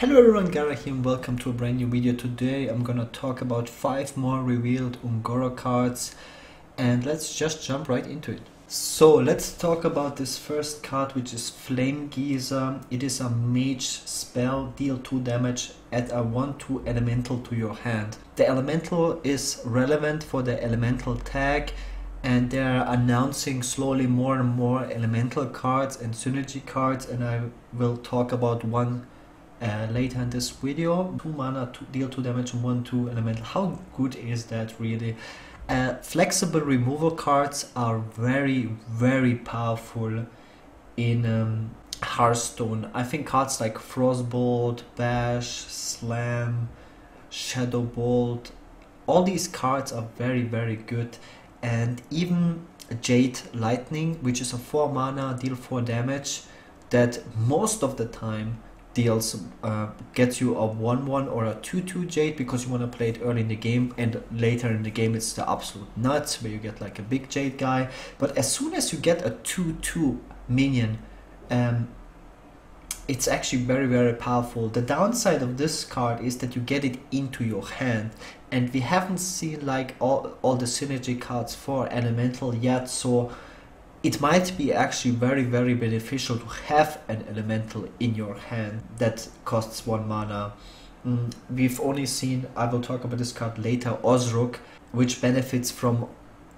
Hello everyone, Gaara here and welcome to a brand new video. Today I'm gonna talk about 5 more revealed Ungoro cards and let's just jump right into it. So let's talk about this first card, which is Flame Geyser. It is a mage spell, deal 2 damage, add a 1/2 elemental to your hand. The elemental is relevant for the elemental tag, and they're announcing slowly more and more elemental cards and synergy cards, and I will talk about one later in this video. 2 mana, deal 2 damage, 1/2 elemental. How good is that really? Flexible removal cards are very powerful in Hearthstone. I think cards like Frostbolt, Bash, Slam, Shadowbolt, all these cards are very good, and even Jade Lightning, which is a 4 mana, deal 4 damage, that most of the time deals gets you a 1/1 or a 2/2 Jade because you want to play it early in the game, and later in the game it's the absolute nuts where you get like a big Jade guy. But as soon as you get a 2/2 minion, it's actually very powerful. The downside of this card is that you get it into your hand, and we haven't seen like all the synergy cards for elemental yet, so it might be actually very beneficial to have an elemental in your hand that costs 1 mana. We've only seen, I will talk about this card later, Ozruk, which benefits from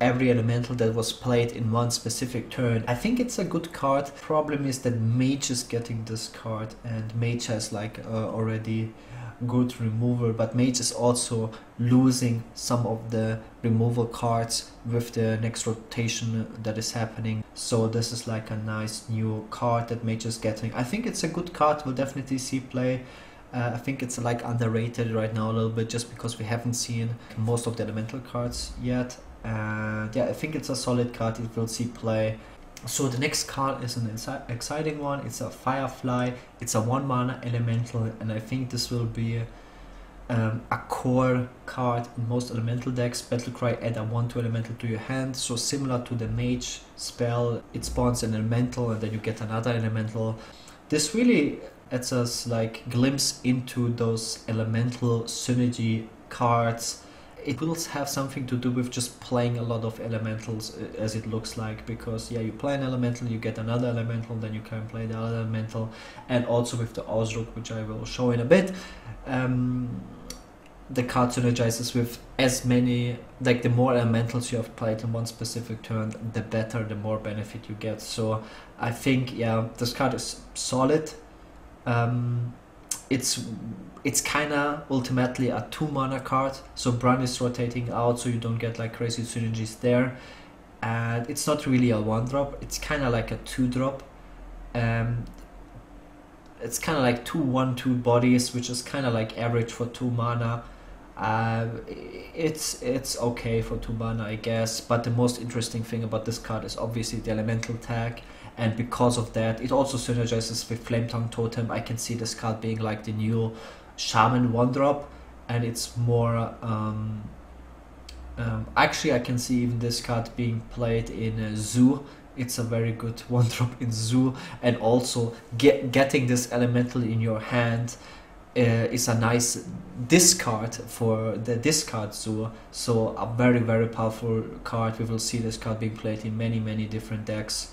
every elemental that was played in one specific turn. I think it's a good card. Problem is that Mage is getting this card, and Mage has like already good removal, but Mage is also losing some of the removal cards with the next rotation that is happening. So this is like a nice new card that Mage is getting. I think it's a good card, we'll definitely see play. I think it's like underrated right now a little bit, just because we haven't seen most of the elemental cards yet. And yeah, I think it's a solid card, it will see play. So the next card is an exciting one. It's a Firefly. It's a 1 mana elemental, and I think this will be a core card in most elemental decks. Battlecry, add a 1/2 elemental to your hand. So similar to the Mage spell, it spawns an elemental and then you get another elemental. This really lets us like glimpse into those elemental synergy cards. It will have something to do with just playing a lot of elementals, as it looks like, because yeah, you play an elemental, you get another elemental, then you can play the other elemental, and also with the Ozruk, which I will show in a bit. The card synergizes with as many, like the more elementals you have played in one specific turn, the better, the more benefit you get. So I think, yeah, this card is solid. It's kinda ultimately a 2 mana card, so Brun is rotating out, so you don't get like crazy synergies there. And it's not really a 1-drop, it's kinda like a 2-drop. It's kinda like 2/1/2 bodies, which is kinda like average for 2 mana. It's okay for 2 mana, I guess, but the most interesting thing about this card is obviously the elemental tag, and because of that it also synergizes with Flametongue Totem. I can see this card being like the new Shaman 1-drop, and it's more actually I can see even this card being played in Zoo. It's a very good 1-drop in Zoo, and also getting this elemental in your hand is a nice discard for the discard Zoo. So a very powerful card. We will see this card being played in many different decks.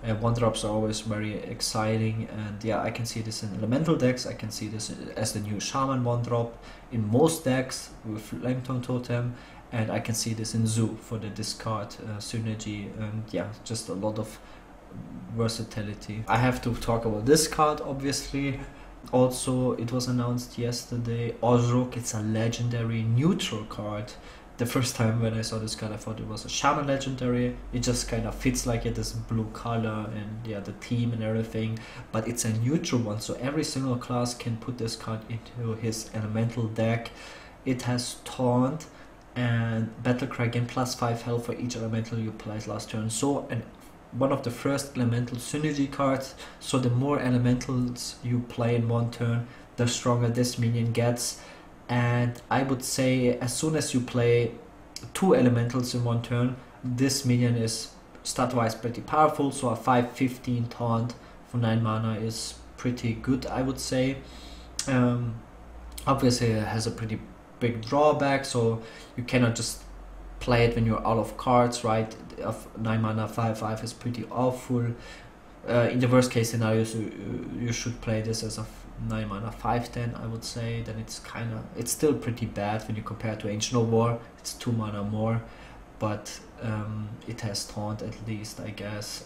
1-drops are always very exciting, and yeah, I can see this in elemental decks. I can see this as the new Shaman 1-drop in most decks with Flametongue Totem, and I can see this in Zoo for the discard synergy, and yeah, just a lot of versatility. I have to talk about this card, obviously. Also, it was announced yesterday, Ozruk. It's a legendary neutral card. The first time when I saw this card, I thought it was a Shaman legendary. It just kind of fits like it, this blue color and yeah, the theme and everything. But it's a neutral one, so every single class can put this card into his elemental deck. It has Taunt and Battlecry, again +5 health for each elemental you played last turn. So one of the first elemental synergy cards. So the more elementals you play in one turn, the stronger this minion gets. And I would say as soon as you play 2 elementals in one turn, this minion is stat-wise pretty powerful. So a 5/15 taunt for 9 mana is pretty good, I would say. Um, Obviously it has a pretty big drawback, so you cannot just play it when you're out of cards, right? 9 mana 5/5 is pretty awful. In the worst case scenarios, you should play this as a 9 mana 5/10, I would say. Then it's still pretty bad when you compare to Ancient of War. It's 2 mana more, but it has taunt at least, I guess.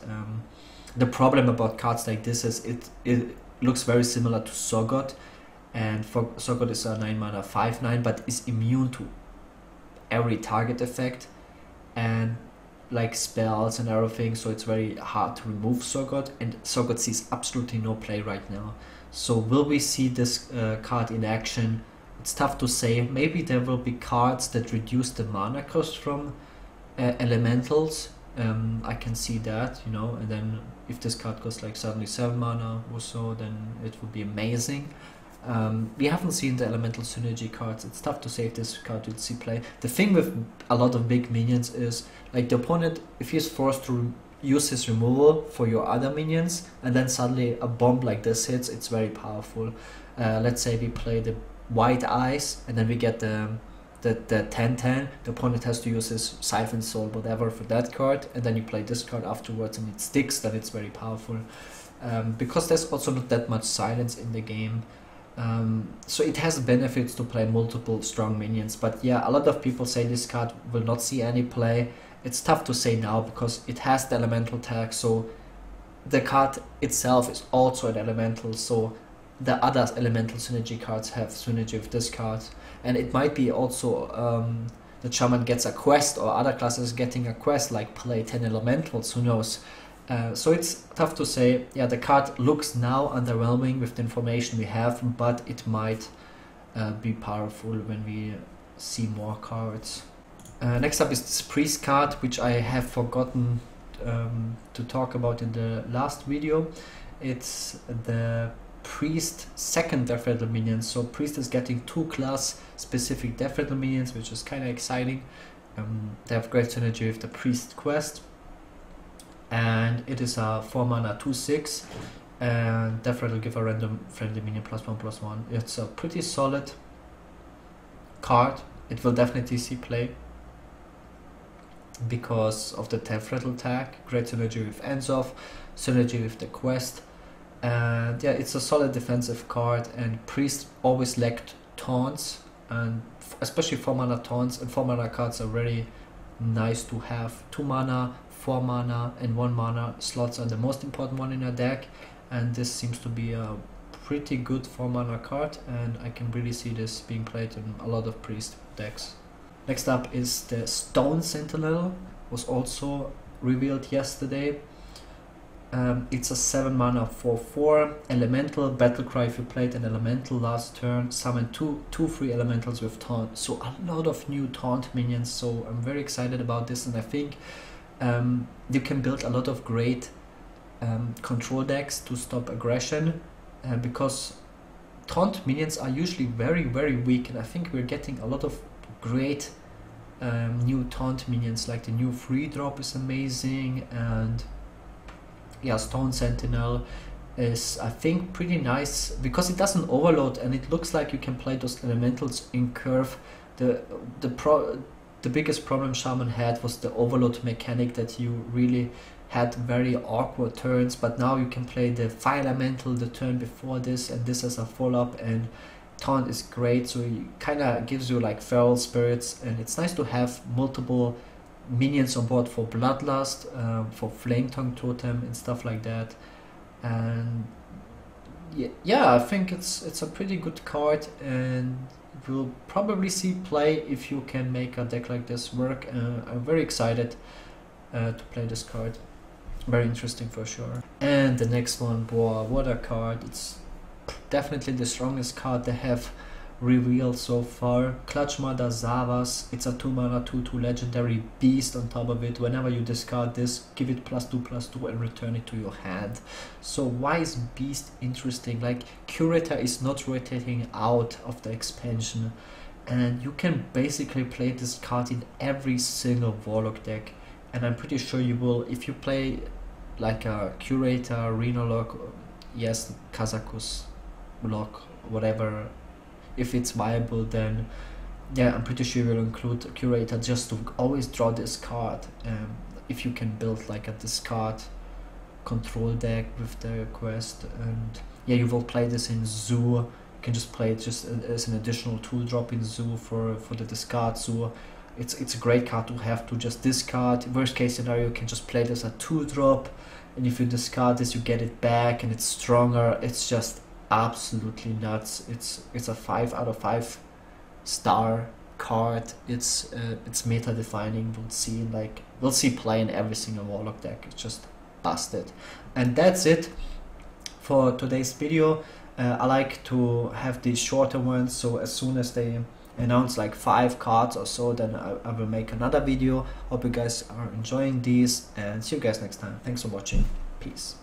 The problem about cards like this is it looks very similar to Sorgot, and for Sorgot is a 9 mana 5/9, but is immune to every target effect and like spells and everything, so it's very hard to remove Sorgot, and Sorgot sees absolutely no play right now. So will we see this card in action? It's tough to say. Maybe there will be cards that reduce the mana cost from elementals. I can see that, you know, and then if this card costs like 77 mana or so, then it would be amazing. We haven't seen the elemental synergy cards. It's tough to say if this card will see play. The thing with a lot of big minions is, like, the opponent, if he's forced to use his removal for your other minions, and then suddenly a bomb like this hits, it's very powerful. Let's say we play the White Eyes, and then we get the 10/10. The opponent has to use his Siphon Soul, whatever, for that card, and then you play this card afterwards, and it sticks. Then it's very powerful, because there's also not that much silence in the game. So it has benefits to play multiple strong minions, but yeah, a lot of people say this card will not see any play. It's tough to say now because it has the elemental tag, so the card itself is also an elemental, so the other elemental synergy cards have synergy with this card, and it might be also the Shaman gets a quest, or other classes getting a quest like play 10 elementals, who knows. So it's tough to say. Yeah, the card looks now underwhelming with the information we have, but it might be powerful when we see more cards. Next up is this Priest card, which I have forgotten to talk about in the last video. It's the Priest second Death Rattle minion. So Priest is getting 2 class specific Death Rattle minions, which is kind of exciting. They have great synergy with the Priest quest. And it is a 4 mana 2/6, and Death Rattle give a random friendly minion +1/+1. It's a pretty solid card. It will definitely see play because of the Death Rattle tag, great synergy with Enzof, synergy with the quest, and yeah, it's a solid defensive card. And Priest always lacked taunts, and especially 4 mana taunts, and 4 mana cards are very nice to have. 2 mana, 4 mana and 1 mana slots are the most important one in a deck, and this seems to be a pretty good 4 mana card, and I can really see this being played in a lot of Priest decks. Next up is the Stone Sentinel, was also revealed yesterday. It's a 7 mana 4/4 elemental battlecry. If you played an elemental last turn, summon two free elementals with taunt. So a lot of new taunt minions, so I'm very excited about this, and I think you can build a lot of great control decks to stop aggression, because taunt minions are usually very weak, and I think we're getting a lot of great new taunt minions. Like the new free drop is amazing, and yeah, Stone Sentinel is, I think, pretty nice because it doesn't overload, and it looks like you can play those elementals in curve. The biggest problem Shaman had was the overload mechanic, that you really had very awkward turns, but now you can play the Fire Elemental the turn before this, and this as a follow-up, and taunt is great, so it kind of gives you like feral spirits, and it's nice to have multiple minions on board for Bloodlust, for Flame Tongue Totem and stuff like that. And yeah, I think it's a pretty good card, and we'll probably see play if you can make a deck like this work. I'm very excited to play this card. Very interesting for sure. And the next one, boy, what a card. It's definitely the strongest card they have revealed so far. Clutchmother Zavas. It's a 2 mana 2/2 legendary beast. On top of it, whenever you discard this, give it +2/+2 and return it to your hand. So why is beast interesting? Like, Curator is not rotating out of the expansion, and you can basically play this card in every single Warlock deck, and I'm pretty sure you will if you play like a Curator, Reno lock, yes, Kazakus lock whatever. If it's viable, then yeah, I'm pretty sure we'll include a curator just to always draw this card. If you can build like a discard control deck with the quest, and yeah, you will play this in zoo. You can just play it just as an additional tool drop in zoo for the discard zoo. It's a great card to have to just discard. Worst case scenario, you can just play this a 2-drop, and if you discard this, you get it back, and it's stronger. It's just absolutely nuts. It's a 5 out of 5 star card. It's meta defining. We'll see play in every single Warlock deck. It's just busted. And that's it for today's video. I like to have these shorter ones, so as soon as they announce like 5 cards or so, then I will make another video. Hope you guys are enjoying these, and see you guys next time. Thanks for watching. Peace.